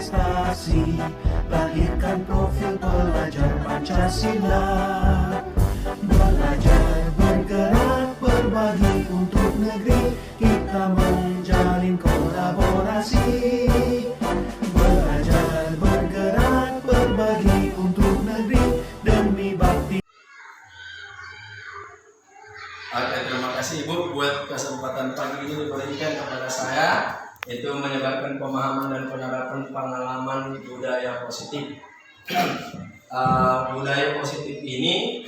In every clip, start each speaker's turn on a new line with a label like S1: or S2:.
S1: berprestasi, lahirkan profil pelajar Pancasila. Belajar, bergerak, berbagi untuk negeri, kita menjalin kolaborasi. Belajar, bergerak, berbagi untuk negeri, demi bakti.
S2: Oke, terima kasih Ibu buat kesempatan pagi ini diberikan kepada saya, yaitu menyebarkan pemahaman dan penerapan pengalaman budaya positif. Budaya positif ini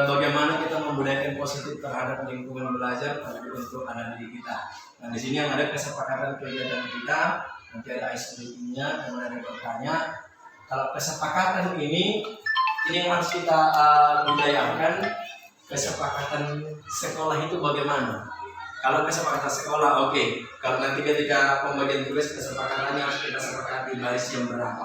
S2: bagaimana kita membudayakan positif terhadap lingkungan belajar untuk anak didik kita. Nah, di sini yang ada kesepakatan kegiatan kita, nanti ada SPP-nya, yang ada bertanya. Kalau kesepakatan ini yang harus kita budayakan. Kesepakatan sekolah itu bagaimana? Kalau kesepakatan sekolah, oke. Kalau nanti ketika pembagian tugas kesepakatannya harus kita sepakati baris jam berapa.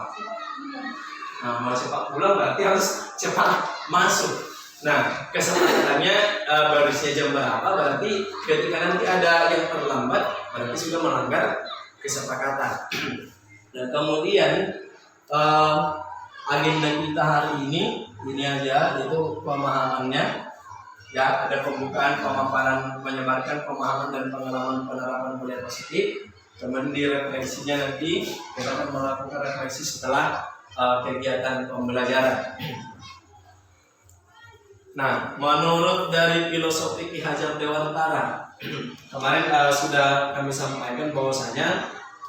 S2: Nah, mau cepat pulang berarti harus cepat masuk. Nah, kesepakatannya barisnya jam berapa? Berarti ketika nanti ada yang terlambat, berarti sudah melanggar kesepakatan. Dan kemudian agenda kita hari ini aja, yaitu pemahamannya. Ya, ada pembukaan, pemaparan, menyebarkan pemahaman dan pengalaman penerapan budaya positif. Kemudian di refleksinya nanti kita akan melakukan refleksi setelah kegiatan pembelajaran. Nah, menurut dari filosofi Ki Hajar Dewantara, kemarin sudah kami sampaikan bahwasanya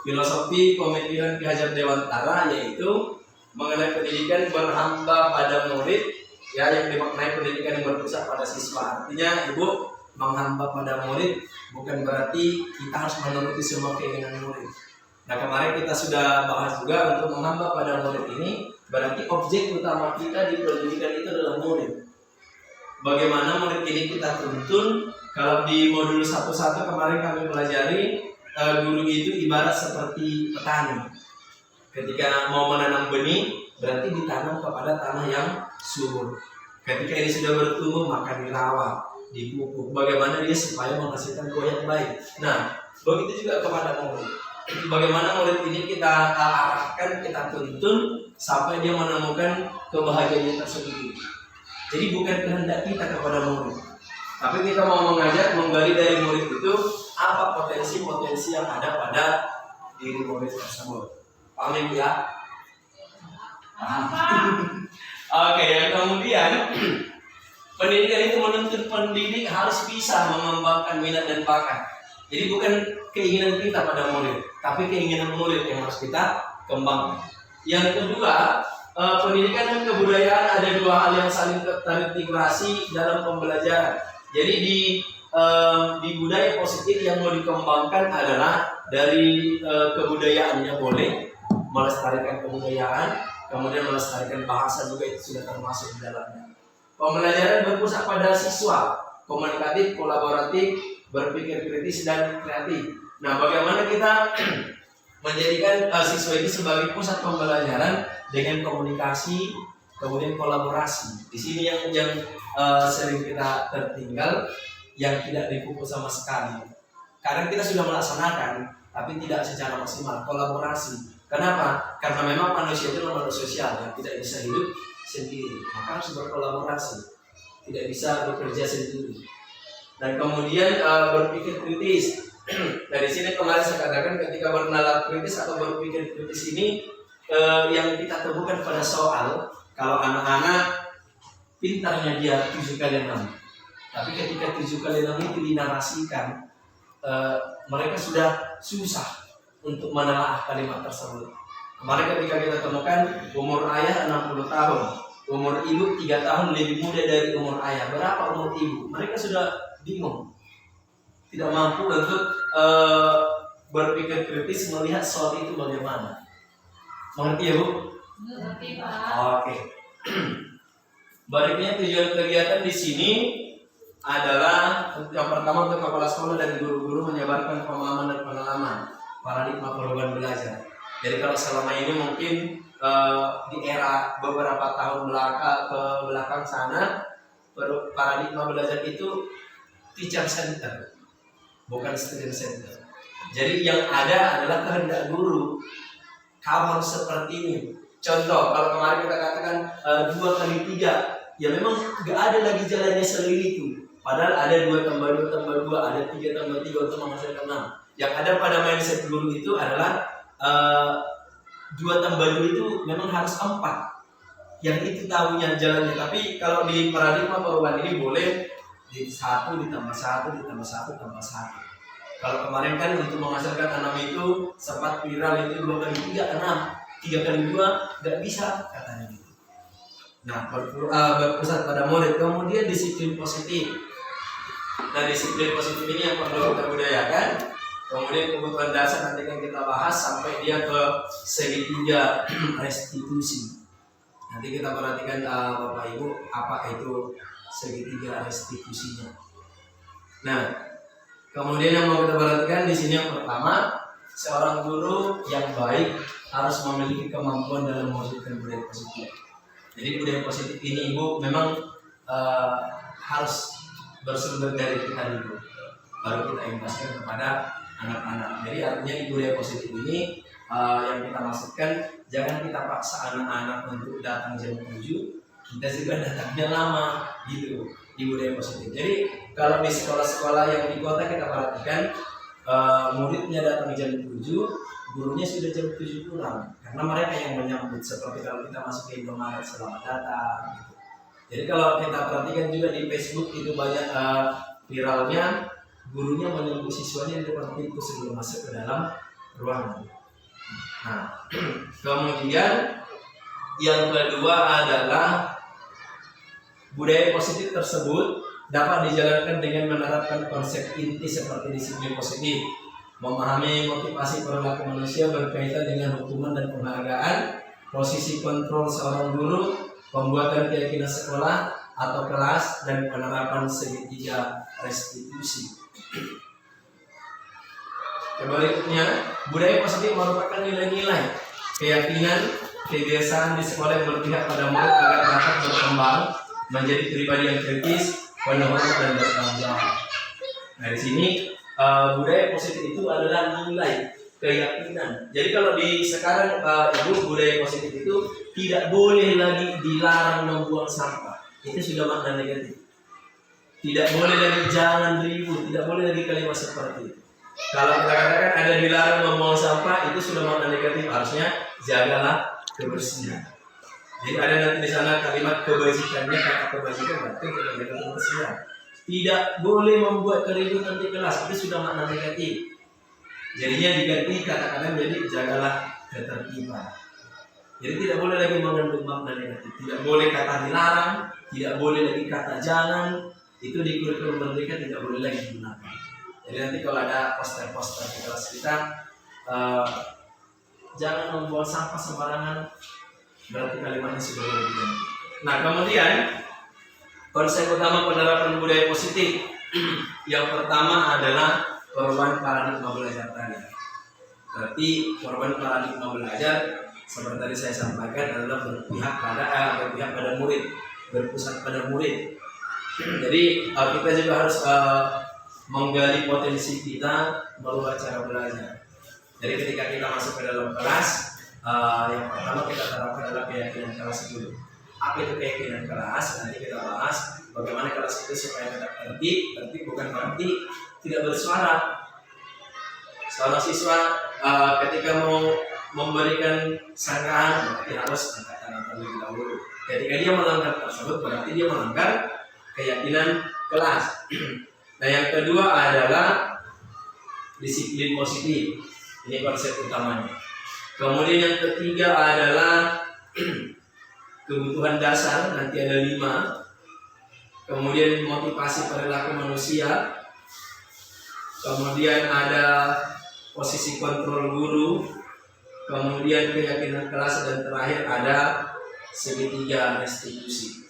S2: filosofi pemikiran Ki Hajar Dewantara yaitu mengenai pendidikan berhamba pada murid. Ya, yang dimaknai pendidikan yang berpusat pada siswa. Artinya Ibu menghamba pada murid bukan berarti kita harus menuruti semua keinginan murid. Nah, kemarin kita sudah bahas juga untuk menghamba pada murid ini berarti objek utama kita di pendidikan itu adalah murid. Bagaimana murid ini kita tuntun? Kalau di modul 1.1 kemarin kami pelajari guru itu ibarat seperti petani. Ketika mau menanam benih berarti ditanam kepada tanah yang subur. Ketika ini sudah bertumbuh maka dirawat, dipupuk. Bagaimana dia supaya menghasilkan buah yang baik. Nah, begitu juga kepada murid. Bagaimana murid ini kita arahkan, kita tuntun sampai dia menemukan kebahagiaan tersendiri. Jadi bukan kehendak kita kepada murid, tapi kita mau mengajak, menggali dari murid itu apa potensi-potensi yang ada pada diri murid tersebut. Paham ya? Oke, yang kemudian pendidikan itu menuntut pendidik harus bisa mengembangkan minat dan bakat. Jadi bukan keinginan kita pada murid, tapi keinginan murid yang harus kita kembangkan. Yang kedua, pendidikan dan kebudayaan ada dua hal yang saling terintegrasi dalam pembelajaran. Jadi di budaya positif yang mau dikembangkan adalah dari kebudayaannya boleh melestarikan kebudayaan. Kemudian melestarikan bahasa juga itu sudah termasuk di dalamnya. Pembelajaran berpusat pada siswa, komunikatif, kolaboratif, berpikir kritis dan kreatif. Nah, bagaimana kita menjadikan siswa ini sebagai pusat pembelajaran dengan komunikasi, kemudian kolaborasi. Di sini yang sering kita tertinggal, yang tidak dipupuk sama sekali. Kadang kita sudah melaksanakan, tapi tidak secara maksimal. Kolaborasi. Kenapa? Karena memang manusia itu makhluk sosial, yang tidak bisa hidup sendiri, maka harus berkolaborasi, tidak bisa bekerja sendiri. Dan kemudian berpikir kritis. Dari sini kemarin saya katakan ketika bernalar kritis atau berpikir kritis ini yang kita temukan pada soal, kalau anak-anak pintarnya dia 7 kali 6, tapi ketika 7 kali 6 itu dinarasikan, mereka sudah susah untuk menelaah kalimat tersebut. Kemarin ketika kita temukan umur ayah 60 tahun, umur ibu 3 tahun lebih muda dari umur ayah. Berapa umur ibu? Mereka sudah bingung, tidak mampu untuk berpikir kritis melihat soal itu bagaimana. Mengerti ya Bu?
S3: Mengerti Pak.
S2: Oke. Baliknya tujuan kegiatan di sini adalah yang pertama untuk kepala sekolah dan guru-guru menyebarkan pemahaman dan pengalaman paradigma perubahan belajar. Jadi kalau selama ini mungkin di era beberapa tahun ke belakang sana paradigma belajar itu teacher center, bukan student center. Jadi yang ada adalah kehendak guru. harus seperti ini. Contoh, kalau kemarin kita katakan 2 kali 3, ya memang nggak ada lagi jalannya selain itu. Padahal ada 2 tambah 2 tambah 2, ada 3 tambah 3 untuk menghasilkan 6. Yang ada pada mindset guru itu adalah 2 tambah 2 itu memang harus 4. Yang itu tahunya jalannya. Tapi kalau di paradigma perubahan ini boleh di 1 ditambah 1 ditambah 1 tambah 1. Kalau kemarin kan untuk menghasilkan 6 itu sempat viral itu 2 kali 3 6, 3 kali 2 nggak bisa katanya gitu. Nah, berpusat pada murid. Kemudian disiplin positif. Nah, disiplin positif ini yang perlu kita budayakan. Kemudian kebutuhan dasar nanti kan kita bahas sampai dia ke segitiga restitusi. Nanti kita perhatikan Bapak Ibu apa itu segitiga restitusinya. Nah, kemudian yang mau kita perhatikan di sini yang pertama, seorang guru yang baik harus memiliki kemampuan dalam mewujudkan budaya positif. Jadi budaya positif ini Ibu memang harus bersumber dari kita dulu, baru kita impaskan kepada anak-anak. Jadi artinya di budaya positif ini yang kita maksudkan, jangan kita paksa anak-anak untuk datang jam 7, kita juga datangnya lama gitu di budaya positif. Jadi kalau di sekolah-sekolah yang di kota kita perhatikan, muridnya datang jam 7, gurunya sudah jam 7 pulang, karena mereka yang menyambut. Seperti kalau kita masuk ke Indomaret, selamat datang gitu. Jadi kalau kita perhatikan juga di Facebook itu banyak viralnya gurunya menyambut siswanya di depan pintu sebelum masuk ke dalam ruangan. Nah, kemudian yang kedua adalah budaya positif tersebut dapat dijalankan dengan menerapkan konsep inti seperti disiplin positif, memahami motivasi perilaku manusia berkaitan dengan hukuman dan penghargaan, posisi kontrol seorang guru, pembuatan keyakinan sekolah atau kelas, dan penerapan segitiga restitusi. Berikutnya, budaya positif merupakan nilai-nilai, keyakinan, kebiasaan di sekolah yang berpihak pada murid agar dapat berkembang menjadi pribadi yang kritis, penghormat dan bertanggung jawab. Nah, di sini budaya positif itu adalah nilai, keyakinan. Jadi kalau di sekarang Ibu, budaya positif itu tidak boleh lagi dilarang membuang sampah. Itu sudah makna negatif. Tidak boleh lagi jangan ribut, tidak boleh lagi kalimat seperti itu. Kalau kita katakan ada dilarang membuang sampah, itu sudah makna negatif. Harusnya jagalah kebersihan. Jadi ada nanti di sana kalimat kebajikannya, kata kebajikan berarti kita jaga kebersihan. Tidak boleh membuat keributan di kelas, itu sudah makna negatif. Jadinya diganti kata-kata menjadi jagalah ketertiban. Jadi tidak boleh lagi mengandung makna negatif. Tidak boleh kata dilarang, tidak boleh lagi kata jangan. Itu di kurikulum merdeka tidak boleh lagi digunakan. Jadi nanti kalau ada poster-poster di kelas kita, jangan membuang sampah sembarangan, berarti kalimatnya sudah boleh diganti. Nah, kemudian konsep utama penerapan budaya positif yang pertama adalah perubahan paradigma belajar tadi. Berarti perubahan paradigma belajar seperti tadi saya sampaikan adalah berpihak pada murid, berpusat pada murid. Jadi kita juga harus menggali potensi kita merubah cara belajar. Jadi ketika kita masuk ke dalam kelas, yang pertama kita terapkan adalah keyakinan kelas dulu. Apa itu keyakinan kelas? Nanti kita bahas bagaimana kelas itu supaya tetap tertib bukan berarti tidak bersuara. Seorang siswa ketika mau memberikan sangkaan berarti harus angkat tangan terlebih dahulu. Ketika dia melanggar tersebut berarti dia melanggar keyakinan kelas. Nah, yang kedua adalah disiplin positif. Ini konsep utamanya. Kemudian yang ketiga adalah kebutuhan dasar, nanti ada 5. Kemudian motivasi perilaku manusia. Kemudian ada posisi kontrol guru. Kemudian keyakinan kelas, dan terakhir ada segitiga restitusi.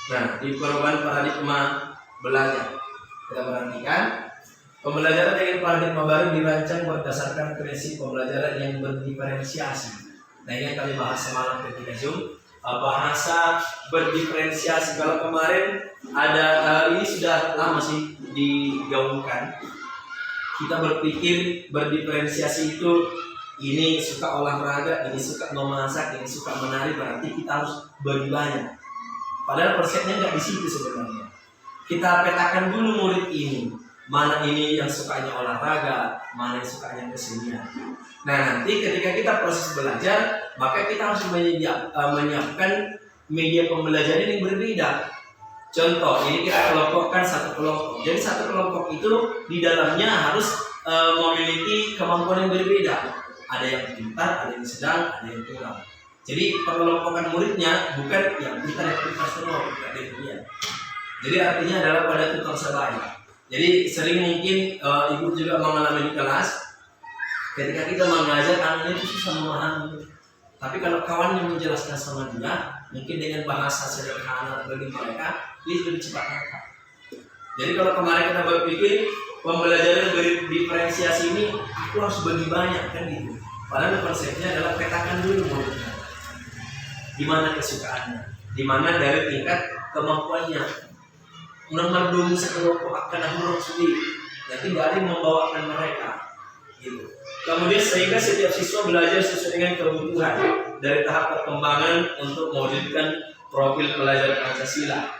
S2: Nah, di perubahan paradigma belajar, kita perhatikan pembelajaran dengan paradigma baru dirancang berdasarkan prinsip pembelajaran yang berdiferensiasi. Nah, ini yang kami bahas semalam ketika Zoom, bahasa berdiferensiasi. Kalau kemarin ada ini sudah lama sih digaungkan. Kita berpikir berdiferensiasi itu ini suka olahraga, ini suka memasak, ini suka menari, berarti kita harus bagi banyak. Padahal persepnya nggak di situ sebenarnya. Kita petakan dulu murid ini, mana ini yang sukanya olahraga, mana yang sukanya kesenian. Nah, nanti ketika kita proses belajar, maka kita harus menyiapkan media pembelajaran yang berbeda. Contoh, ini kita kelompokkan satu kelompok. Jadi satu kelompok itu di dalamnya harus memiliki kemampuan yang berbeda. Ada yang pintar, ada yang sedang, ada yang kurang. Jadi pengelompokan muridnya bukan yang pintar semua, bukan demikian. Jadi artinya adalah pada tutor sebaya. Jadi sering mungkin ibu juga mengalami di kelas, ketika kita mengajar anaknya itu susah memahami. Tapi kalau kawan yang menjelaskan sama dia, mungkin dengan bahasa sederhana bagi mereka, dia lebih cepat nangkap. Jadi kalau kemarin kita berpikir pembelajaran berdiferensiasi ini, aku harus bagi banyak kan gitu. Padahal konsepnya adalah petakan dulu muridnya. Di mana kesukaannya, di mana dari tingkat kemampuannya. Nomor dulu sekelompok akan menurut sendiri, nanti nggak ada yang membawakan mereka, gitu. Kemudian sehingga setiap siswa belajar sesuai dengan kebutuhan dari tahap perkembangan untuk mewujudkan profil pelajar Pancasila.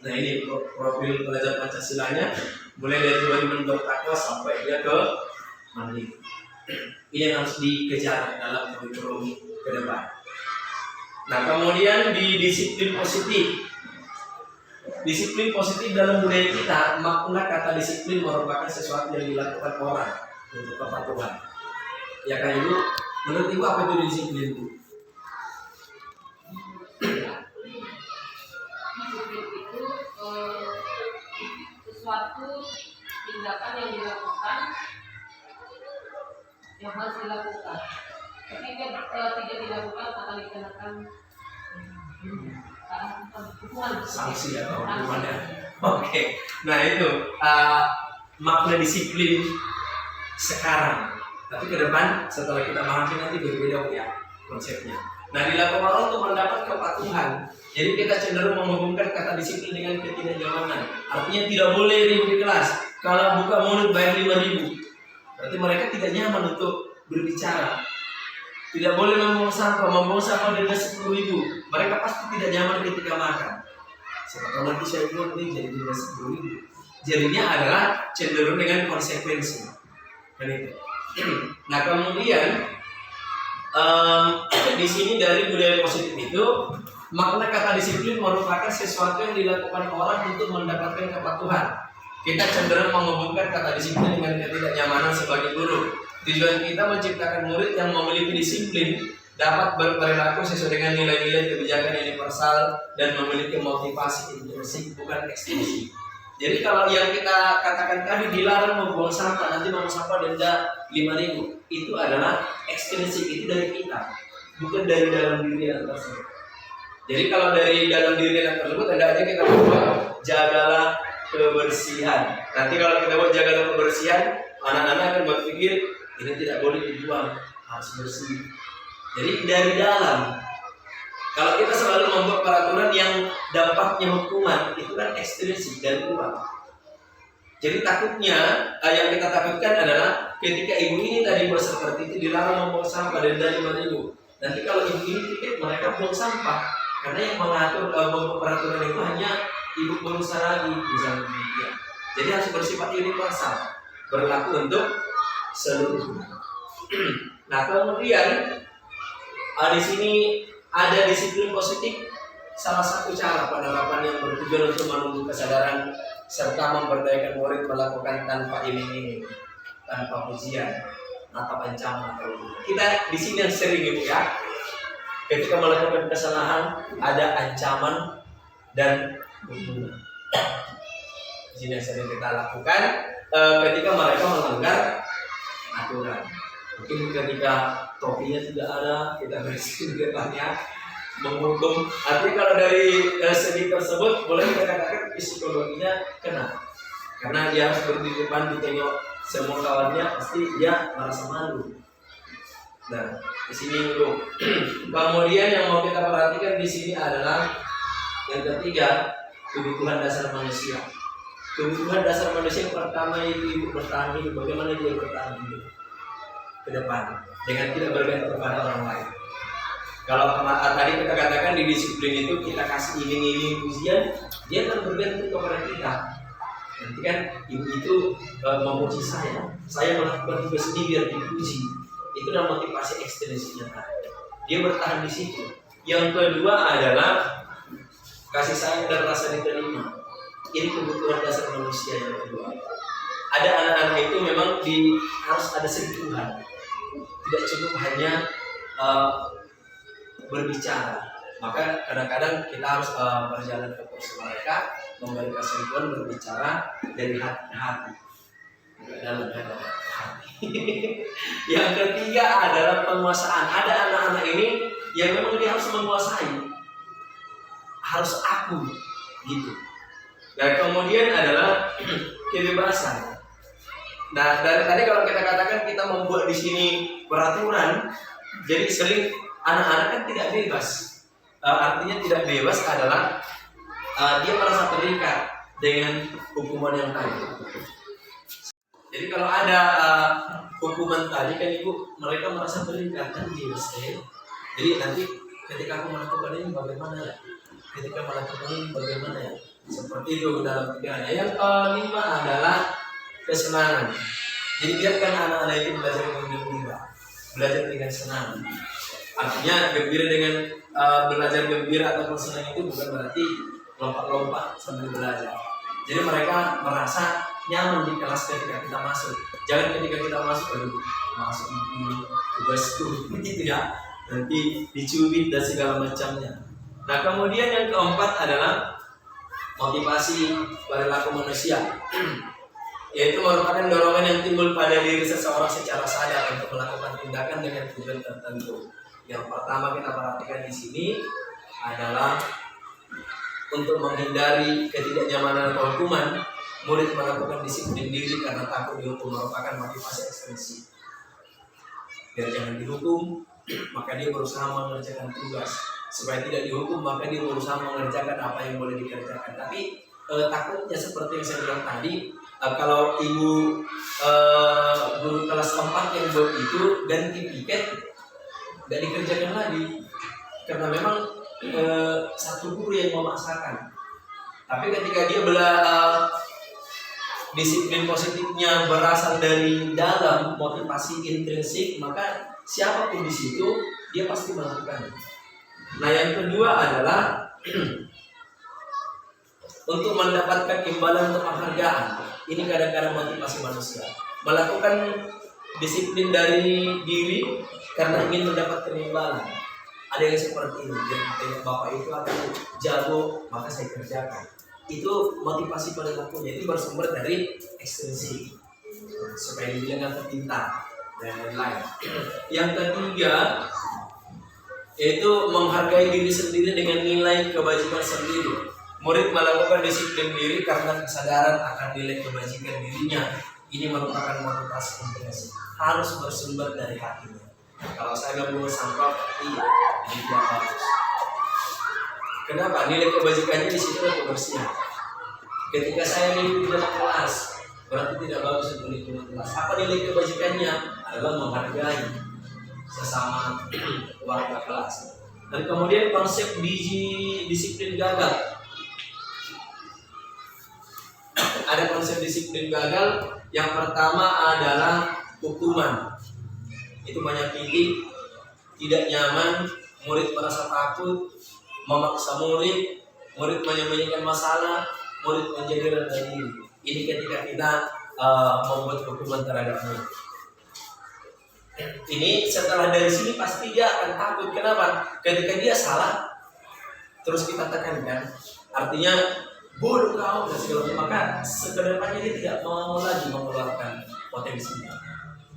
S2: Nah ini profil pelajar Pancasilanya mulai dari bagaimana bertakwa sampai dia ke mandiri. Ini yang harus dikejar dalam kurikulum ke depan. Nah kemudian di disiplin positif. Disiplin positif dalam budaya kita, makna kata disiplin merupakan sesuatu yang dilakukan orang untuk kepatuhan. Ya kan Ibu? Menurut Ibu apa itu disiplin itu?
S3: Disiplin itu sesuatu tindakan yang dilakukan, yang harus dilakukan. Ketika tidak dilakukan akan dikenakan
S2: sanksi atau hukumannya. Oke. Nah itu makna disiplin sekarang. Tapi ke depan setelah kita pahami nanti berbeda ya konsepnya. Nah dilakukan orang untuk mendapat kepatuhan. Jadi kita cenderung menghubungkan kata disiplin dengan ketidaknyamanan. Artinya tidak boleh ribut di kelas. Kalau buka mulut bayar 5.000. Berarti mereka tidak nyaman untuk berbicara. Tidak boleh membuang sampah denda 10.000. Mereka pasti tidak nyaman ketika makan. Siapa nanti saya bilang ini jadi denda 10.000. Jadinya adalah cenderung dengan konsekuensi. Kan itu. Nah kemudian di sini dari budaya positif itu makna kata disiplin merupakan sesuatu yang dilakukan orang untuk mendapatkan kepatuhan. Kita cenderung menghubungkan kata disiplin dengan ketidaknyamanan sebagai guru. Tujuan kita menciptakan murid yang memiliki disiplin, dapat berperilaku sesuai dengan nilai-nilai kebijakan universal dan memiliki motivasi intrinsik bukan ekstrinsi. Jadi kalau yang kita katakan tadi dilarang membuang sampah, nanti membuang sampah denda 5.000, itu adalah ekstrinsik, itu dari kita, bukan dari dalam diri anak tersebut. Jadi kalau dari dalam diri anak tersebut, hendaknya kita buat jagalah kebersihan. Nanti kalau kita buat jagalah kebersihan, anak-anak akan berpikir ini tidak boleh dibuang, harus bersih. Jadi dari dalam. Kalau kita selalu membuat peraturan yang dampaknya hukuman, itu kan ekstrinsik dari luar. Jadi takutnya yang kita takutkan adalah ketika ibu ini tadi buat seperti itu dilarang membuang sampah denda 5.000. Nanti kalau ibu ini pikir mereka buang sampah, karena yang mengatur membuat peraturan itu hanya ibu pengusaha lagi, misalnya demikian. Jadi harus bersifat universal, berlaku untuk seluruh. Nah kemudian di sini ada disiplin positif, salah satu cara penerapan yang bertujuan untuk menumbuh kesadaran serta memberdayakan murid melakukan tanpa iming-iming, tanpa pujian atau ancaman atau kita di sini yang sering Ibu ya, ketika melakukan kesalahan ada ancaman dan hukuman. Di sini yang sering kita lakukan ketika mereka melanggar aturan. Mungkin ketika topinya tidak ada, kita bersih di depannya, menghukum. Artinya kalau dari segi tersebut boleh kita katakan psikologinya kena, karena dia harus berdiri di depan ditengok semua kawannya, pasti dia merasa malu. Nah di sini itu. Kemudian yang mau kita perhatikan di sini adalah yang ketiga, kebutuhan dasar manusia. Kebutuhan dasar manusia yang pertama itu ibu bertahan hidup. Bagaimana dia bertahan hidup? ke depan dengan tidak bergantung pada orang lain. Kalau tadi kita katakan di disiplin itu kita kasih iming-iming pujian, dia akan bergantung kepada kita. Nanti kan ibu itu memuji saya melakukan tugas ini biar dipuji. Itu adalah motivasi ekstrinsiknya. Dia bertahan di situ. Yang kedua adalah kasih sayang dan rasa diterima. Ini kebutuhan dasar manusia yang kedua. Ada anak-anak itu memang harus ada sentuhan. Tidak cukup hanya berbicara. Maka kadang-kadang kita harus berjalan ke kursi mereka, memberikan sentuhan, berbicara dari hati. Dalam hati. Yang ketiga adalah penguasaan. Ada anak-anak ini yang memang dia harus menguasai, harus aku, gitu. Dan kemudian adalah kebebasan. Nah, dari tadi kalau kita katakan kita membuat di sini peraturan, jadi sering anak-anak kan tidak bebas. Artinya tidak bebas adalah dia merasa terikat dengan hukuman yang tadi. Jadi kalau ada hukuman tadi kan ibu, mereka merasa terikat kan bebas ya. Jadi nanti ketika aku melakukan ini bagaimana ya? Ketika melakukan ini bagaimana ya? Seperti itu dalam pikirannya. Yang kelima adalah kesenangan. Jadi biarkan anak-anak itu belajar gembira, belajar dengan senang. Artinya gembira dengan belajar gembira atau senang itu bukan berarti lompat-lompat sambil belajar. Jadi mereka merasa nyaman di kelas ketika kita masuk. Jangan ketika kita masuk ini tugasku begitu ya. Nanti dicubit dan segala macamnya. Nah kemudian yang keempat adalah motivasi perilaku manusia, yaitu merupakan dorongan yang timbul pada diri seseorang secara sadar untuk melakukan tindakan dengan tujuan tertentu. Yang pertama kita perhatikan di sini adalah untuk menghindari ketidaknyamanan atau hukuman, murid melakukan disiplin diri karena takut dihukum merupakan motivasi ekstrinsi. Biar jangan dihukum, maka dia berusaha mengerjakan tugas. Supaya tidak dihukum, maka dia berusaha mengerjakan apa yang boleh dikerjakan. Tapi takutnya seperti yang saya bilang tadi, kalau ibu guru kelas 4 yang buat itu ganti piket, nggak dikerjakan lagi. Karena memang satu guru yang memaksakan. Tapi ketika dia disiplin positifnya berasal dari dalam, motivasi intrinsik, maka siapapun di situ dia pasti melakukannya. Nah yang kedua adalah untuk mendapatkan imbalan untuk penghargaan. Ini kadang-kadang motivasi manusia melakukan disiplin dari diri karena ingin mendapatkan imbalan. Ada yang seperti ini, jadi bapak itu aku jago maka saya kerjakan. Itu motivasi perilakunya, itu bersumber dari ekstrinsi supaya dibilang pintar dan lain-lain. Yang ketiga yaitu menghargai diri sendiri dengan nilai kebajikan sendiri. Murid melakukan disiplin diri karena kesadaran akan nilai kebajikan dirinya. Ini merupakan motivasi intrinsik, harus bersumber dari hatinya. Kalau saya nggak buang sampah, ini tidak bagus. Kenapa? Nilai kebajikannya di situ adalah kebersihan. Ketika saya di dalam kelas, berarti tidak bagus untuk lingkungan kelas. Apa nilai kebajikannya? Adalah menghargai sesama warga kelas. Dan kemudian konsep disiplin gagal. Ada konsep disiplin gagal. Yang pertama adalah hukuman. Itu menyakiti, tidak nyaman, murid merasa takut, memaksa murid menyembunyikan masalah, murid menjadi rendah diri. Ini ketika kita membuat hukuman terhadap murid. Ini setelah dari sini pasti dia akan takut. Kenapa? Ketika dia salah, terus kita tekankan, artinya bodoh kau dan segala macam, maka sekedepannya dia tidak mau lagi mengeluarkan potensinya,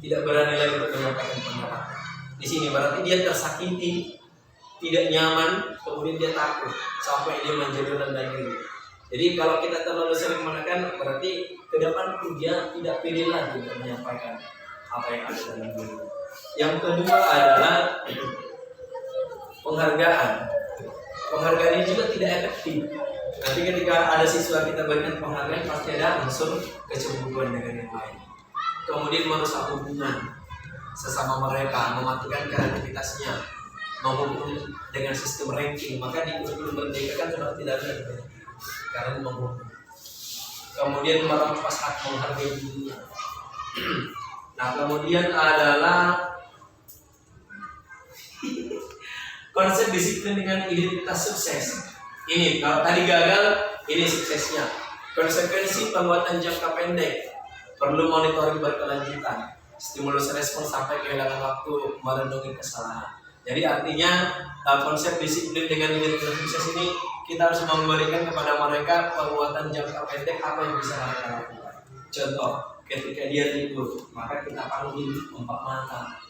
S2: tidak berani lagi untuk menyampaikan pendapat. Di sini berarti dia tersakiti, tidak nyaman, kemudian dia takut sampai dia menjadi rendah diri. Jadi kalau kita terlalu sering menekan, berarti ke depan dia tidak pede lagi untuk menyampaikan apa yang ada dalam diri. Yang kedua adalah penghargaan. Penghargaan ini juga tidak efektif. Nanti ketika ada siswa kita berikan penghargaan, pasti ada unsur kecemburuan dengan yang lain. Kemudian merusak hubungan. sesama mereka, mematikan kreativitasnya, menghukum dengan sistem ranking. Maka di kurikulum merdeka kan sudah tidak ada karena menghukum. Kemudian merampas hak menghargai dunia. Nah, kemudian adalah konsep disiplin dengan identitas sukses. Ini kalau tadi gagal, ini suksesnya. Konsekuensi penguatan jangka pendek, perlu monitoring berkelanjutan, stimulus respons sampai kehilangan waktu merenungi kesalahan. Jadi artinya konsep disiplin dengan identitas sukses ini kita harus memberikan kepada mereka penguatan jangka pendek apa yang bisa mereka lakukan. Contoh, ketika dia libur, maka kita panggil empat mata.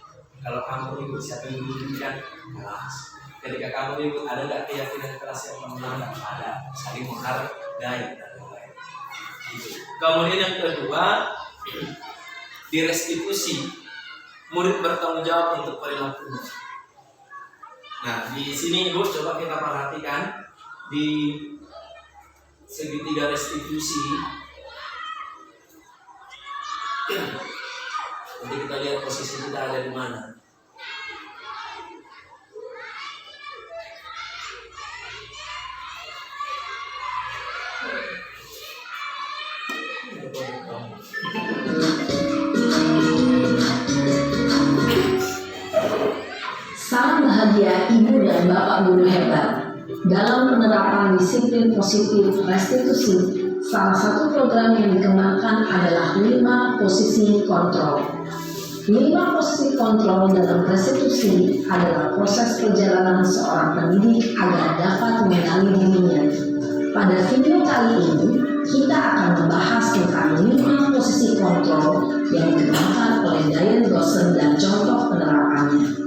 S2: Kalau kamu libur, siapa yang dirugikan? Kelas. Ketika kamu libur, ada nggak keyakinan kelas yang menang? Ada. Saling menghargai dan lain-lain. Kemudian yang kedua, direstitusi. Murid bertanggung jawab untuk perilakunya. Nah, di sini Ibu coba kita perhatikan di segitiga restitusi. Nanti kita lihat posisi kita ada di mana.
S4: Salam bahagia Ibu dan Bapak guru hebat. Dalam penerapan disiplin positif restitusi, salah satu program yang dikembangkan adalah 5 posisi kontrol. 5 posisi kontrol dalam restitusi adalah proses perjalanan seorang pendidik agar dapat mengenali dirinya. Pada video kali ini, kita akan membahas tentang 5 posisi kontrol yang dikembangkan oleh Diane Dawson dan contoh penerapannya.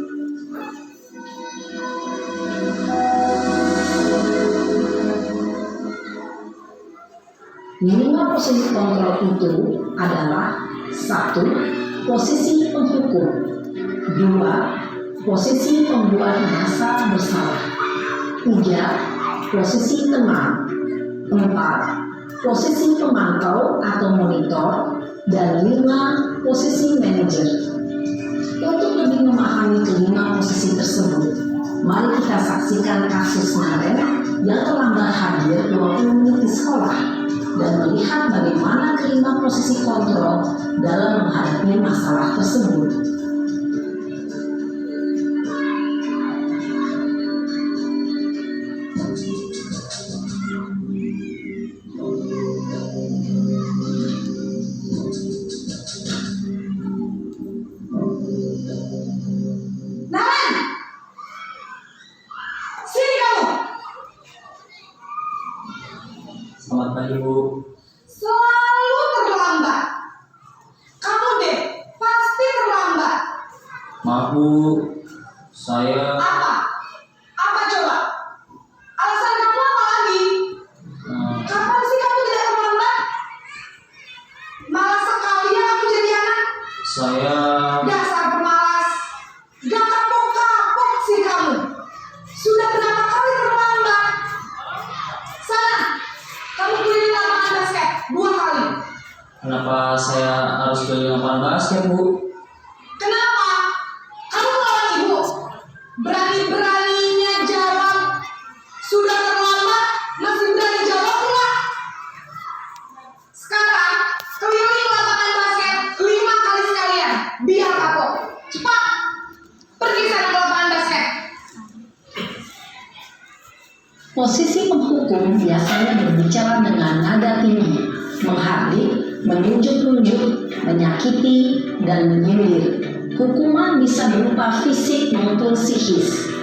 S4: 5 posisi kontrol itu adalah 1. Posisi penghukum, 2. Posisi pembuat merasa bersalah, 3. Posisi teman, 4. Posisi pemantau atau monitor, dan 5. Posisi manajer. Untuk lebih memahami kelima posisi tersebut, mari kita saksikan kasus Naren yang terlambat hadir 20 menit di sekolah dan melihat bagaimana kelima posisi kontrol dalam menghadapi masalah tersebut.
S2: Selamat pagi Bu.
S5: Selalu terlambat. Kamu deh, pasti terlambat.
S6: Maaf Bu, saya
S5: Apa? Apa coba? Alasan kamu apa lagi? Kapan sih kamu tidak terlambat? Malas sekali ya kamu jadi anak.
S6: saya
S5: Dasar pemalas. Gak kapok-kapok sih kamu. Sudah berapa kali terlambat? Sana, kamu keliling lapangan basket 2 kali.
S6: kenapa saya harus keliling lapangan basket Bu?
S5: Kenapa? Kamu lawan ibu. Berani-beraninya jawab. Sudah terlambat, masih berani jawab enggak? Sekarang, keliling lapangan basket 5 kali sekalian. Biar kapok. Cepat. Pergi sana ke lapangan basket.
S4: Posisi penghukum biasanya berbicara dengan nada tinggi, menghardik, menunjuk-nunjuk, menyakiti, dan menyindir. Hukuman bisa berupa fisik maupun psikis.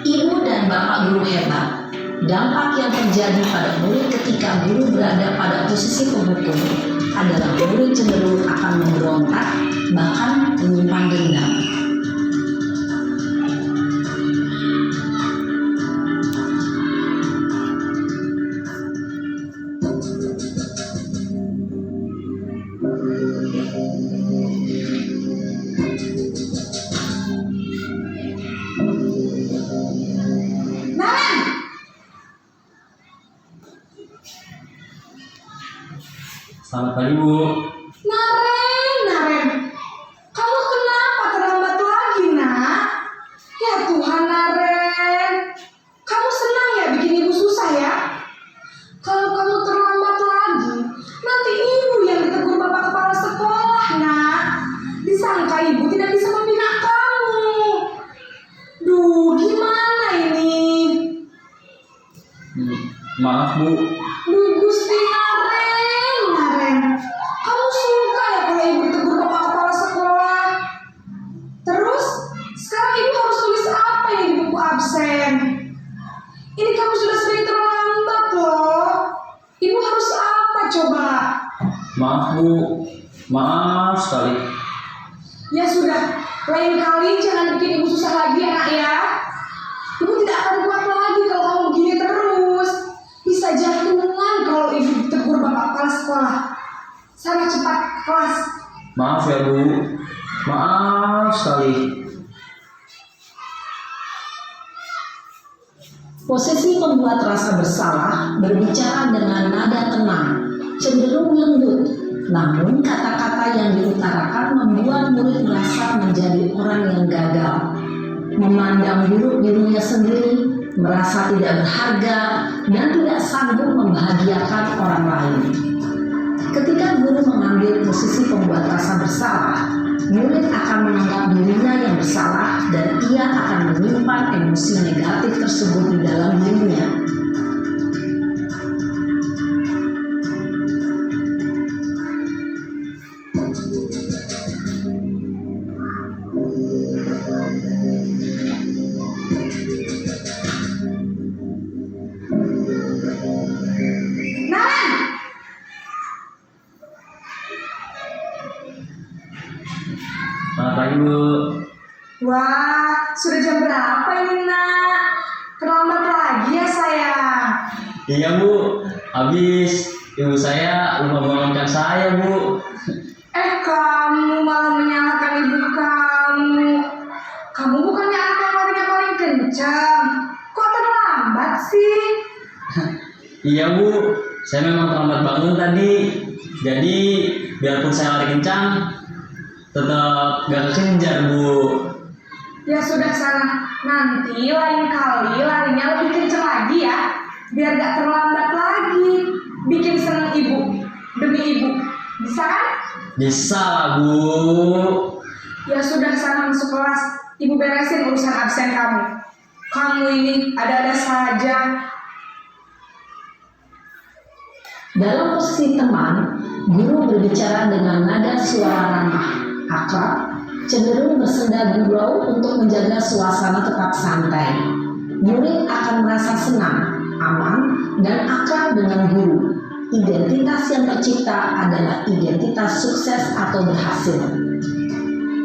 S4: Ibu dan Bapak guru hebat, dampak yang terjadi pada murid ketika guru berada pada posisi penghukum adalah murid cenderung akan memberontak, bahkan menyimpan dendam.
S5: Naren,
S6: Selamat pagi Bu.
S5: Naren. Kamu
S6: Maaf Bu.
S5: Duh Gusti Naren. Kamu suka ya kalau ibu tegur kepala sekolah? Terus, sekarang ibu harus tulis apa ini di buku absen? Ini kamu sudah sering terlambat loh. Ibu harus apa coba?
S6: Maaf Bu. Maaf sekali.
S5: Ya sudah, lain kali jangan bikin ibu susah lagi ya nak ya. Ibu tidak akan kuat lagi kalau kamu begini terus. Bisa jantungan kalau ibu ditegur bapak kepala sekolah. Sana cepat kelas.
S6: Maaf ya Bu. Maaf sekali.
S4: Posisi pembuat rasa bersalah berbicara dengan nada tenang, cenderung lembut, namun kata-kata yang diutarakan membuat murid merasa menjadi orang yang gagal, memandang buruk dirinya sendiri, merasa tidak berharga, dan tidak sanggup membahagiakan orang lain. Ketika guru mengambil posisi pembuat rasa bersalah, murid akan menganggap dirinya yang bersalah dan ia akan menyimpan emosi negatif tersebut di dalam dirinya.
S5: Naren,
S6: Selamat pagi Bu.
S5: wah sudah jam berapa ini nak? Terlambat lagi ya sayang.
S6: Iya Bu. Habis ibu saya lupa membangunkan saya Bu.
S5: Kamu malah menyalahkan ibu kamu. Kamu bukannya anak yang larinya paling kencang. Kok terlambat sih?
S6: Iya Bu. Saya memang terlambat bangun tadi. Jadi biarpun saya lari kencang, tetap gak kekejar Bu.
S5: Ya sudah sana. Nanti lain kali larinya lebih kencang lagi ya. Biar gak terlambat lagi. Bikin seneng ibu. Demi ibu. Bisa kan?
S6: Bisa lah Bu.
S5: Ya sudah sana masuk kelas. Ibu beresin urusan absen kamu. Kamu ini ada-ada saja.
S4: Dalam posisi teman, guru berbicara dengan nada suara ramah, akrab, cenderung bersenda gurau untuk menjaga suasana tetap santai. Murid akan merasa senang, aman, dan akrab dengan guru. Identitas yang tercipta adalah identitas sukses atau berhasil.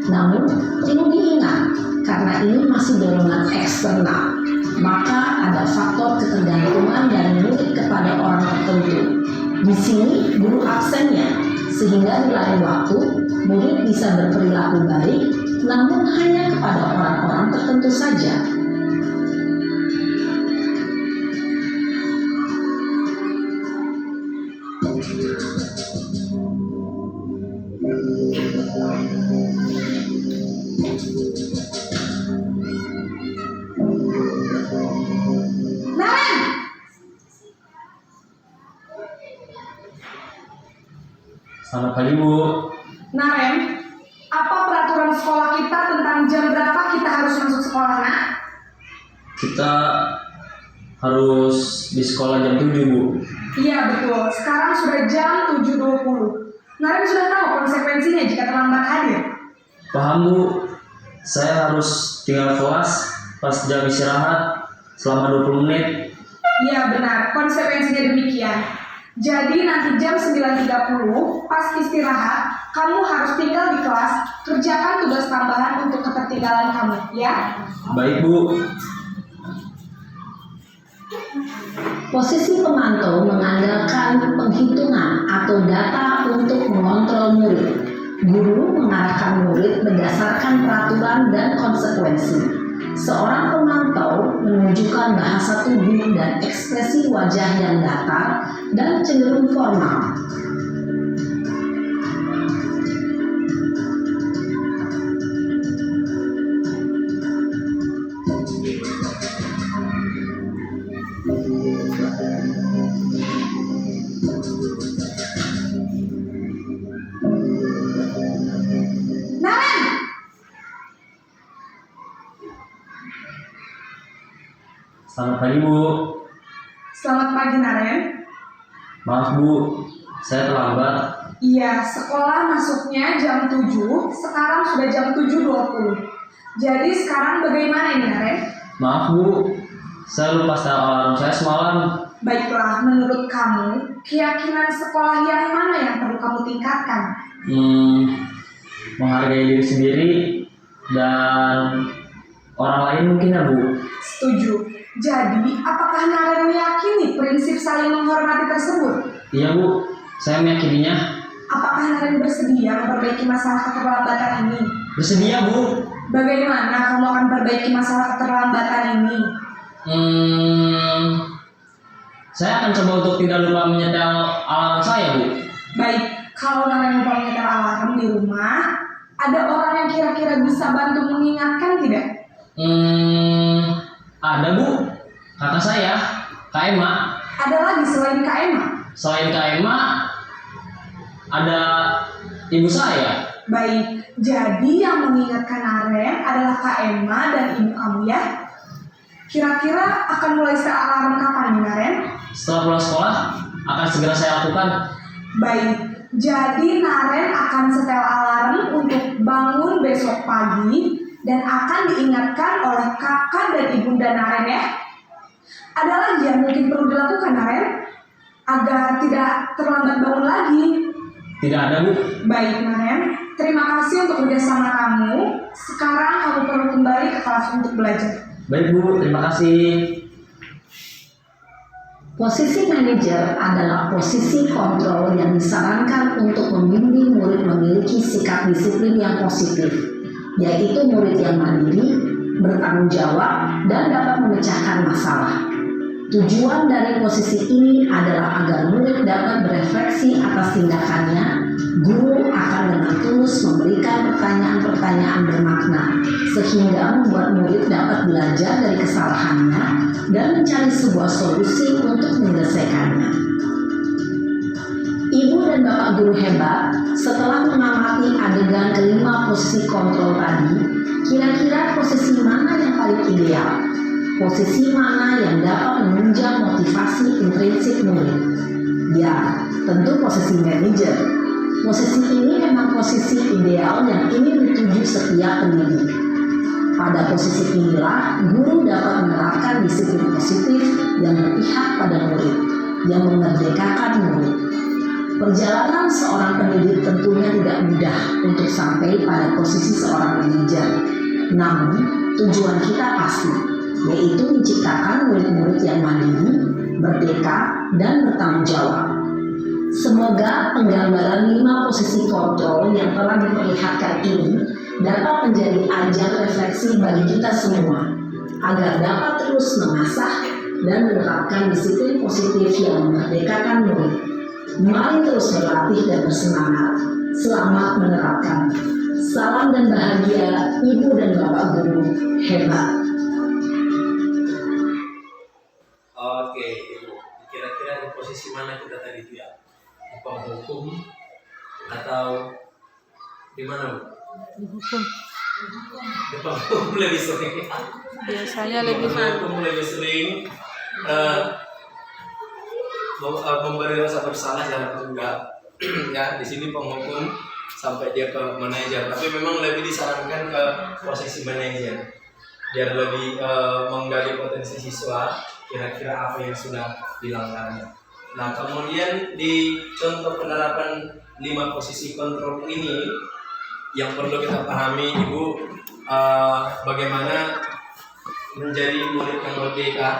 S4: Namun, perlu diingat, karena ini masih dorongan eksternal, maka ada faktor ketergantungan dari murid kepada orang tertentu. Di sini guru absennya, sehingga di lain waktu murid bisa berperilaku baik, namun hanya kepada orang-orang tertentu saja.
S5: Naren,
S6: Selamat pagi Bu.
S5: Naren, apa peraturan sekolah kita tentang jam berapa kita harus masuk sekolah, nak?
S6: Kita harus di sekolah jam 7 Bu.
S5: Iya betul, sekarang sudah jam 7.20. Naren sudah tahu konsekuensinya jika terlambat hadir.
S6: Paham Bu. Saya harus tinggal kelas pas jam istirahat selama 20 menit.
S5: Iya benar, konsekuensinya demikian. Jadi nanti jam 9.30 pas istirahat, kamu harus tinggal di kelas, kerjakan tugas tambahan untuk ketertinggalan kamu, ya?
S6: Baik Bu.
S4: Posisi pemantau mengandalkan penghitungan atau data untuk mengontrol murid. Guru mengarahkan murid berdasarkan peraturan dan konsekuensi. Seorang pemantau menunjukkan bahasa tubuh dan ekspresi wajah yang datar dan cenderung formal.
S5: Naren,
S6: Selamat pagi Bu.
S5: Selamat pagi Naren.
S6: Maaf Bu, saya terlambat.
S5: Iya, sekolah masuknya jam 7, sekarang sudah jam 7.20. Jadi sekarang bagaimana ini Naren?
S6: Maaf Bu, saya lupa setel alarm saya semalam.
S5: Baiklah, menurut kamu, keyakinan sekolah yang mana yang perlu kamu tingkatkan?
S6: Menghargai diri sendiri dan orang lain mungkin ya Bu.
S5: Setuju. Jadi, apakah Naren meyakini prinsip saling menghormati tersebut?
S6: Iya Bu, saya meyakininya.
S5: Apakah Naren bersedia memperbaiki masalah keterlambatan ini?
S6: Bersedia Bu.
S5: Bagaimana kamu akan perbaiki masalah keterlambatan ini?
S6: Saya akan coba untuk tidak lupa menyetel alarm saya Bu.
S5: Baik, kalau Naren lupa menyetel alarm di rumah, ada orang yang kira-kira bisa bantu mengingatkan tidak?
S6: Ada Bu, kakak saya, Kak Emma.
S5: Ada lagi selain Kak Emma?
S6: Selain Kak Emma, ada ibu saya.
S5: Baik, jadi yang mengingatkan Naren adalah Kak Emma dan ibu kamu ya? Kira-kira akan mulai setel alarm kapan nih Naren?
S6: Setelah pulang sekolah, akan segera saya lakukan.
S5: Baik, jadi Naren akan setel alarm untuk bangun besok pagi dan akan diingatkan oleh kakak dan ibunda Naren ya. Ada lagi yang mungkin perlu dilakukan Naren agar tidak terlambat bangun lagi?
S6: Tidak ada Bu.
S5: Baik Naren, terima kasih untuk kerjasama kamu. Sekarang kamu perlu kembali ke kelas untuk belajar.
S6: Baik Bu, terima kasih.
S4: Posisi manajer adalah posisi kontrol yang disarankan untuk membimbing murid memiliki sikap disiplin yang positif, yaitu murid yang mandiri, bertanggung jawab, dan dapat memecahkan masalah. Tujuan dari posisi ini adalah agar murid dapat berefleksi atas tindakannya. Guru akan dengan tulus memberikan pertanyaan-pertanyaan bermakna, sehingga membuat murid dapat belajar dari kesalahannya dan mencari sebuah solusi untuk menyelesaikannya. Ibu dan bapak guru hebat, setelah mengamati adegan kelima posisi kontrol tadi, kira-kira posisi mana yang paling ideal? Posisi mana yang dapat menunjang motivasi intrinsik murid? Ya, tentu posisi manajer. Posisi ini memang posisi ideal yang ingin dituju setiap pendidik. Pada posisi inilah, guru dapat menerapkan disiplin positif yang berpihak pada murid, yang memerdekakan murid. Perjalanan seorang pendidik tentunya tidak mudah untuk sampai pada posisi seorang manajer. Namun, tujuan kita pasti, yaitu menciptakan murid-murid yang mandiri, merdeka, dan bertanggung jawab. Semoga penggambaran 5 posisi kontrol yang telah diperlihatkan ini dapat menjadi ajang refleksi bagi kita semua, agar dapat terus mengasah dan menerapkan disiplin positif yang memerdekakan murid. Mari terus berlatih dan bersemangat. Selamat menerapkan. Salam dan bahagia Ibu dan Bapak Guru hebat.
S2: Oke, kira-kira di posisi mana kita tadi itu ya? Di penghukum atau di mana Bu?
S3: Hukum.
S2: Di penghukum lebih sering.
S3: Biasanya
S2: Di
S3: lebih
S2: penghukum lebih sering memberi rasa bersalah jangan enggak. Ya, di sini penghukum sampai dia ke manajer, tapi memang lebih disarankan ke posisi manajer biar lebih menggali potensi siswa, kira-kira apa yang sudah dilanggarnya. Nah, kemudian di contoh penerapan 5 posisi kontrol ini yang perlu kita pahami Ibu, bagaimana menjadi murid yang merdeka,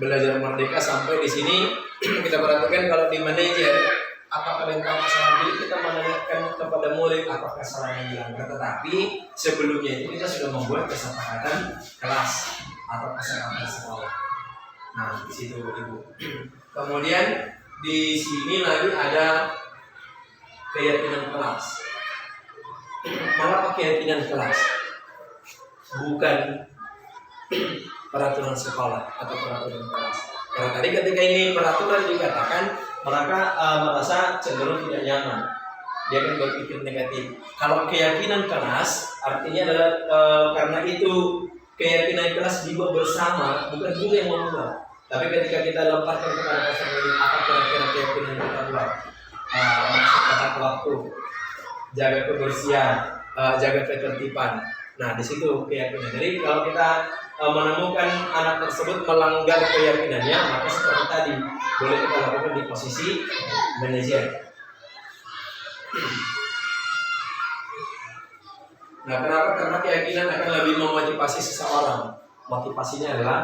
S2: belajar merdeka. Sampai di sini kita perhatikan kalau di manajer, apakah tentang masalah diri kita menanyakan kepada murid apakah salah yang dilanggar, tetapi sebelumnya itu kita sudah membuat kesepakatan kelas atau kesepakatan sekolah. Nah, di situ Ibu. Kemudian di sini lagi ada keyakinan kelas. Mengapa keyakinan kelas? Bukan peraturan sekolah atau peraturan kelas. Karena tadi ketika ini peraturan dikatakan, mereka merasa cenderung tidak nyaman. Dia akan berpikir negatif. Kalau keyakinan kelas artinya adalah karena itu keyakinan kelas dibuat bersama, bukan guru yang membuat. Tapi ketika kita lemparkan kepada peserta didik, apa kira-kira keyakinan yang kita buat? Masuk tepat waktu, jaga kebersihan, jaga ketertiban. Nah, di situ keyakinan. Jadi kalau kita menemukan anak tersebut melanggar keyakinannya, maka seperti tadi boleh kita lakukan di posisi manajer. Nah, kenapa? Karena keyakinan akan lebih memotivasi seseorang. Motivasinya adalah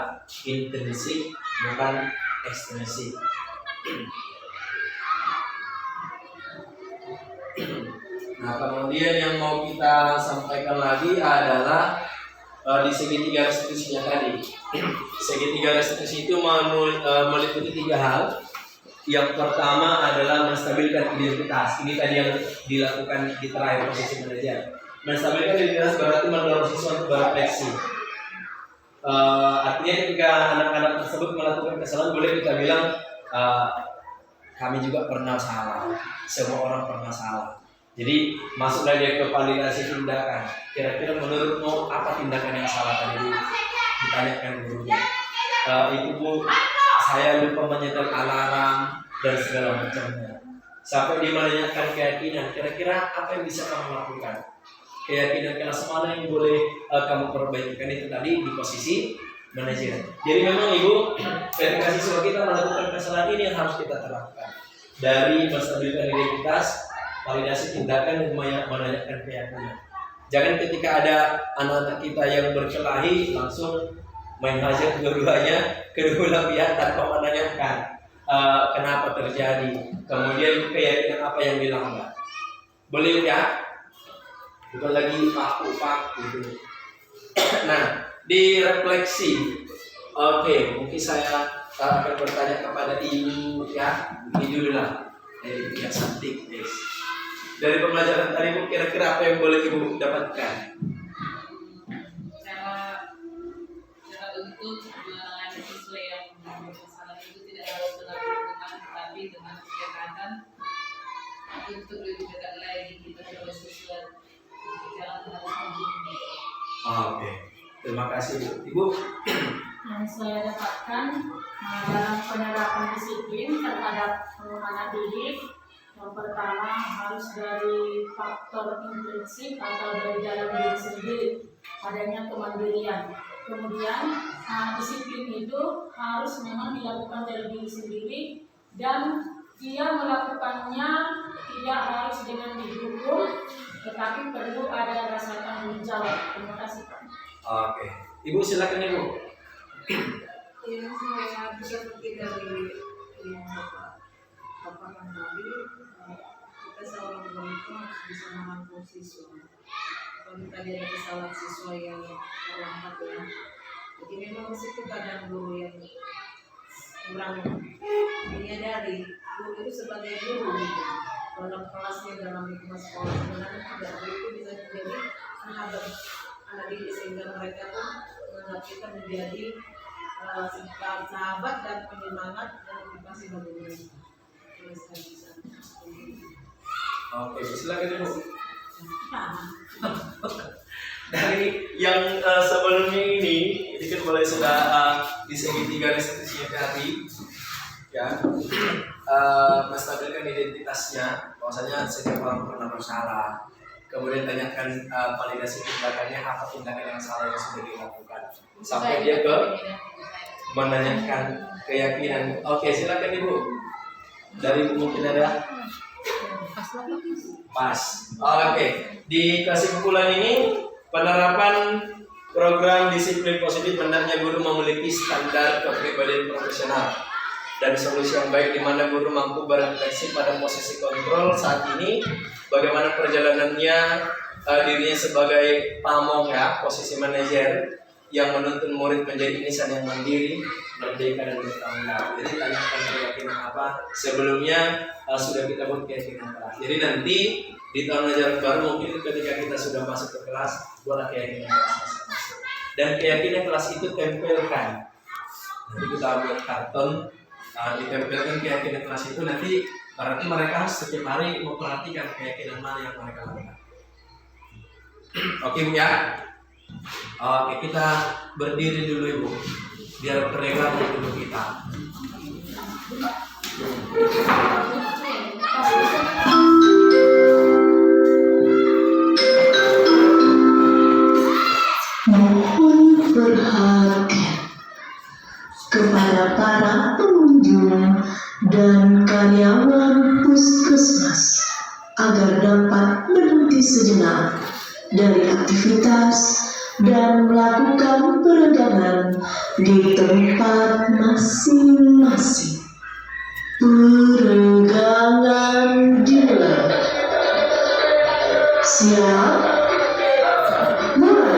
S2: intrinsik, bukan ekstrinsik. Nah, kemudian yang mau kita sampaikan lagi adalah di segitiga restitusinya tadi. Segitiga restitusi itu meliputi 3 hal. Yang pertama adalah menstabilkan identitas. Ini tadi yang dilakukan di terakhir posisi manajer. Menstabilkan identitas berarti mendorong siswa untuk berefleksi. Artinya ketika anak-anak tersebut melakukan kesalahan, boleh kita bilang kami juga pernah salah. Semua orang pernah salah. Jadi masuklah dia ke validasi tindakan. Kira-kira menurutmu apa tindakan yang salah tadi? Ditanyakan gurunya. Itu Bu, saya lupa menyetel alarm dan segala macamnya. Sampai dia menanyakan keyakinan. Kira-kira apa yang bisa kamu lakukan? Keyakinan kelas mana yang boleh kamu perbaikikan, itu tadi di posisi manajer. Jadi memang Ibu, ketika siswa kita melakukan kesalahan ini yang harus kita terapkan. Dari menstabilkan identitas, validasi tindakan, dan menanyakan keyakinan. Jangan ketika ada anak-anak kita yang berkelahi langsung main hajar dua-duanya, kedua pihak tanpa menanyakan kenapa terjadi, kemudian keyakinan apa yang dilanggar. Boleh ya? Bukan lagi pak gitu. Nah, di refleksi, oke, mungkin saya akan bertanya kepada Ibu ya, ini dulu lah, yang cantik, guys. Dari pembelajaran tadi Bu, kira-kira apa yang boleh Ibu dapatkan?
S3: Cara untuk menangani siswa yang bermasalah itu tidak harus dilakukan, tetapi dengan pendekatan untuk lebih dekat lagi kita dengan siswa. Jangan harus membunuh.
S2: Oke, terima kasih Bu. Ibu,
S7: Yang saya dapatkan dalam penerapan disiplin terhadap anak didik, yang pertama harus dari faktor intrinsik atau dari dalam diri sendiri, adanya kemandirian. Kemudian disiplin itu harus memang dilakukan dari diri sendiri, dan dia melakukannya tidak harus dengan dihukum, tetapi perlu ada rasa tanggung jawab. Terima kasih Pak.
S2: oke. Ibu silakan Ibu.
S5: Yang saya seperti dari yang Bapak tadi, kita seorang guru itu harus bisa merangkul siswa. Kalau tadi ada kesalahan siswa yang terlambat ya, jadi memang disitu kadang guru yang kurang menyadari guru itu sebagai guru gitu. Dalam kelasnya, dalam lingkungan sekolah sebenarnya tidak itu bisa menjadi sahabat anak didik, sehingga mereka pun menganggap kita menjadi sahabat dan penyemangat dan motivasi bagi mereka.
S2: Oke, silakan Ibu. Dari yang sebelumnya ini kan mulai sudah di segitiga restitusi tadi, ya, menstabilkan identitasnya, bahwasanya setiap orang pernah bersalah. Kemudian tanyakan validasi tindakannya, apa tindakan yang salah yang sudah dilakukan, sampai dia ke menanyakan keyakinan. Oke, silakan Ibu. Dari Ibu mungkin ada? Pas. Oke. Di kesimpulan ini, penerapan program disiplin positif hendaknya guru memiliki standar kepribadian profesional dan solusi yang baik, di mana guru mampu berefleksi pada posisi kontrol saat ini, bagaimana perjalanannya dirinya sebagai pamong ya, posisi manajer yang menuntun murid menjadi insan yang mandiri, merdeka dan bertanggung jawab. Jadi tanyakan keyakinan apa sebelumnya sudah kita buat keyakinan kelas. Jadi nanti di tahun ajaran baru mungkin ketika kita sudah masuk ke kelas, buatlah keyakinan kelas masing-masing. Dan keyakinan kelas itu tempelkan. Nanti kita buat karton, ditempelkan keyakinan kelas itu, nanti berarti mereka harus setiap hari memperhatikan keyakinan mana yang mereka lakukan. Oke Bu ya. Oke, kita berdiri dulu Ibu, biar terlihat tubuh kita.
S4: Mohon perhatian kepada para pengunjung dan karyawan puskesmas agar dapat berhenti sejenak dari aktivitas dan melakukan peregangan di tempat masing-masing. Peregangan dimulai. Siap? Mulai.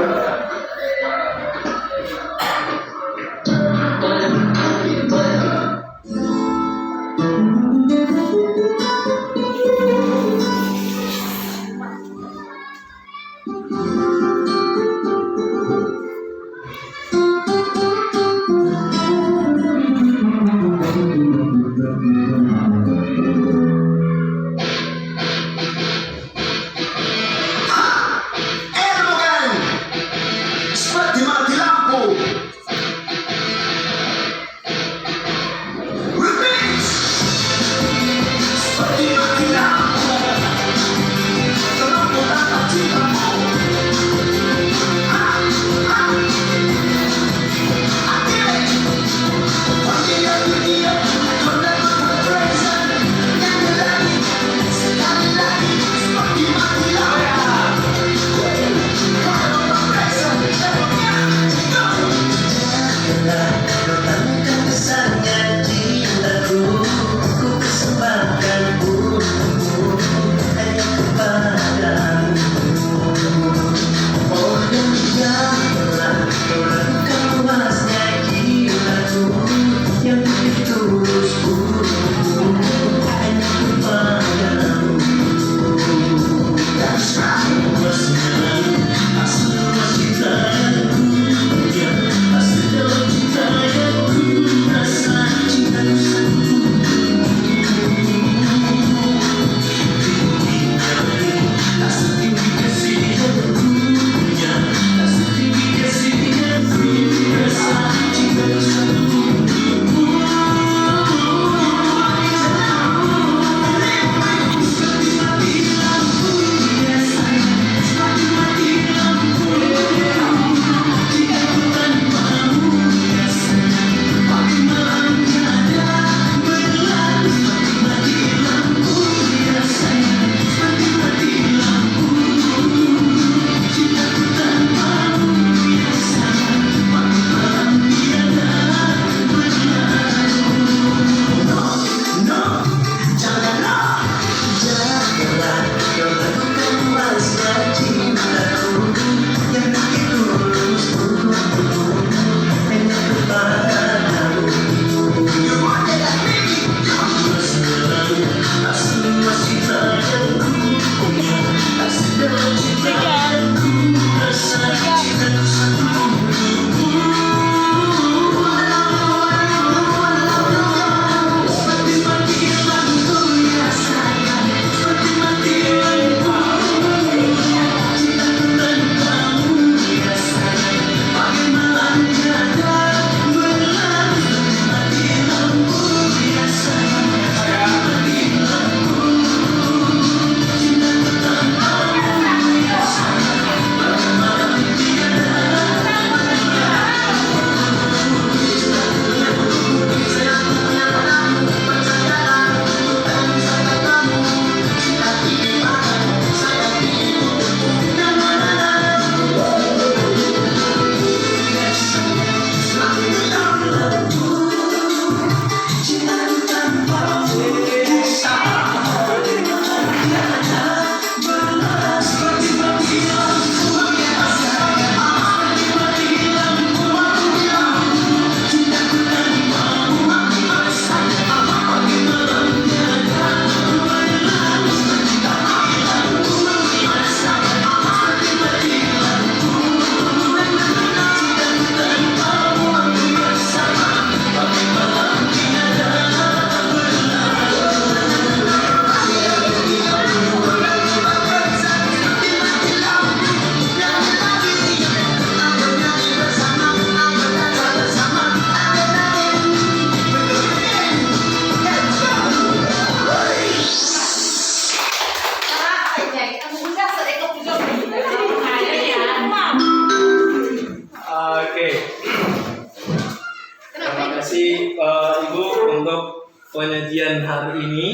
S2: penyajian hari ini.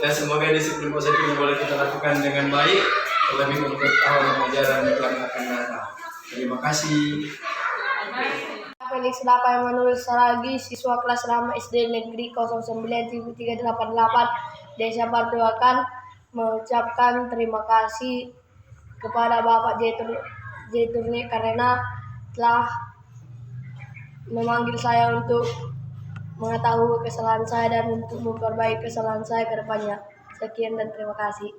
S2: Dan semoga disiplin positif ini boleh kita lakukan dengan baik, terlebih untuk tahun ajaran yang akan datang. Terima kasih.
S8: Felix Dapa Emanuel Saragi, siswa kelas Rama SD Negeri 09 388 Desa Partuakan, mengucapkan terima kasih kepada Bapak Jaiturni karena telah memanggil saya untuk mengetahui kesalahan saya dan untuk memperbaiki kesalahan saya ke depannya. Sekian dan terima kasih.